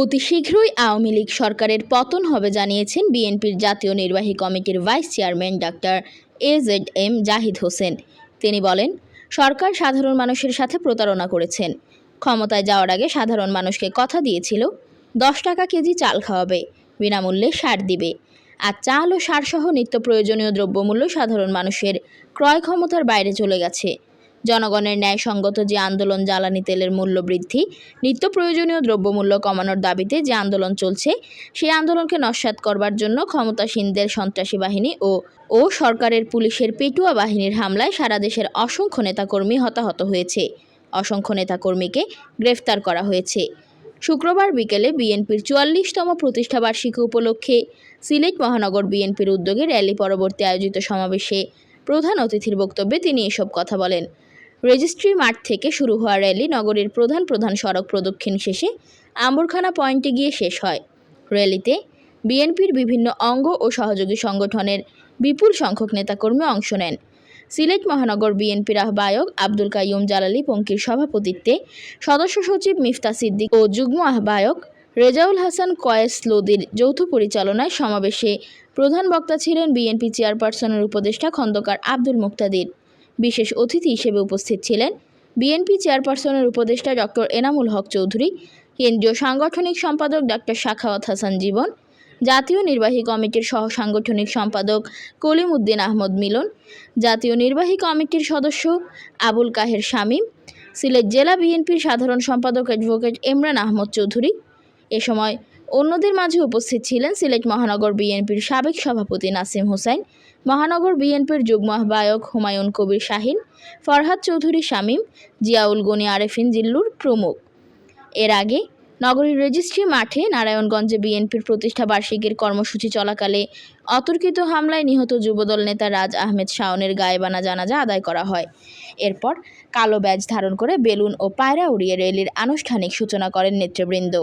অতি শীঘ্রই আওয়ামী লীগ সরকারের পতন হবে জানিয়েছেন বিএনপির জাতীয় নির্বাহী কমিটির vice chairman doctor AZ Zahid Hossain. তিনি বলেন, সরকার সাধারণ মানুষের সাথে প্রতারণা করেছেন। ক্ষমতায় যাওয়ার আগে সাধারণ মানুষকে কথা দিয়েছিল 10 টাকা কেজি চাল খাওয়াবে, বিনামূল্যে সার দিবে। আর চাল ও সারসহ নিত্য প্রয়োজনীয় দ্রব্যমূল্য সাধারণ মানুষের ক্রয় ক্ষমতার বাইরে চলে গেছে। জনগণের ন্যায়সঙ্গত যে আন্দোলন, জ্বালানি তেলের মূল্য বৃদ্ধি, নিত্য প্রয়োজনীয় দ্রব্যমূল্য কমানোর দাবিতে যে আন্দোলন চলছে, সেই আন্দোলনকে নস্যাৎ করবার জন্য ক্ষমতাসীনদের সন্ত্রাসী বাহিনী ও সরকারের পুলিশের পেটুয়া বাহিনীর হামলায় সারা দেশের অসংখ্য নেতাকর্মী হতাহত হয়েছে। অসংখ্য নেতাকর্মীকে গ্রেফতার করা হয়েছে। শুক্রবার বিকেলে বিএনপির 44তম প্রতিষ্ঠাবার্ষিকী উপলক্ষে সিলেট মহানগর বিএনপির উদ্যোগে র্যালি পরবর্তী আয়োজিত সমাবেশে প্রধান অতিথির বক্তব্যে তিনি এসব কথা বলেন। রেজিস্ট্রি মাঠ থেকে শুরু হওয়া র্যালি নগরীর প্রধান সড়ক প্রদক্ষিণ শেষে আম্বরখানা পয়েন্টে গিয়ে শেষ হয়। র্যালিতে বিএনপির বিভিন্ন অঙ্গ ও সহযোগী সংগঠনের বিপুল সংখ্যক নেতাকর্মী অংশ নেন। সিলেট মহানগর বিএনপির আহ্বায়ক আব্দুল কাইয়ুম জালালী পঙ্কির সভাপতিত্বে সদস্য সচিব মিফতা সিদ্দিক ও যুগ্ম আহ্বায়ক রেজাউল হাসান কয়েস লোদির যৌথ পরিচালনায় সমাবেশে প্রধান বক্তা ছিলেন বিএনপি চেয়ারপারসনের উপদেষ্টা খন্দকার আব্দুল মুক্তাদির। বিশেষ অতিথি হিসেবে উপস্থিত ছিলেন বিএনপি চেয়ারপারসনের উপদেষ্টা ডক্টর এনামুল হক চৌধুরী, কেন্দ্রীয় সাংগঠনিক সম্পাদক ডাক্তার সাখাওয়াত হাসান জীবন, জাতীয় নির্বাহী কমিটির সহ সাংগঠনিক সম্পাদক কলিম উদ্দিন আহমদ মিলন, জাতীয় নির্বাহী কমিটির সদস্য আবুল কাহের শামীম, সিলেট জেলা বিএনপির সাধারণ সম্পাদক অ্যাডভোকেট ইমরান আহমদ চৌধুরী। এ সময় অন্যদের মাঝে উপস্থিত ছিলেন সিলেট মহানগর বিএনপির সাবেক সভাপতি নাসিম হোসেন, মহানগর বিএনপির যুগ্ম আহ্বায়ক হুমায়ুন কবির শাহিন, ফরহাদ চৌধুরী শামীম, জিয়াউল গনি আরেফিন জিল্লুর প্রমুখ। এর আগে নগরীর রেজিস্ট্রি মাঠে নারায়ণগঞ্জে বিএনপির প্রতিষ্ঠাবার্ষিকীর কর্মসূচি চলাকালে অতর্কিত হামলায় নিহত যুবদল নেতা রাজ আহমেদ শাওনের গায়েবানা জানাজা আদায় করা হয়। এরপর কালো ব্যাজ ধারণ করে বেলুন ও পায়রা উড়িয়ে র্যালির আনুষ্ঠানিক সূচনা করেন নেতৃবৃন্দ।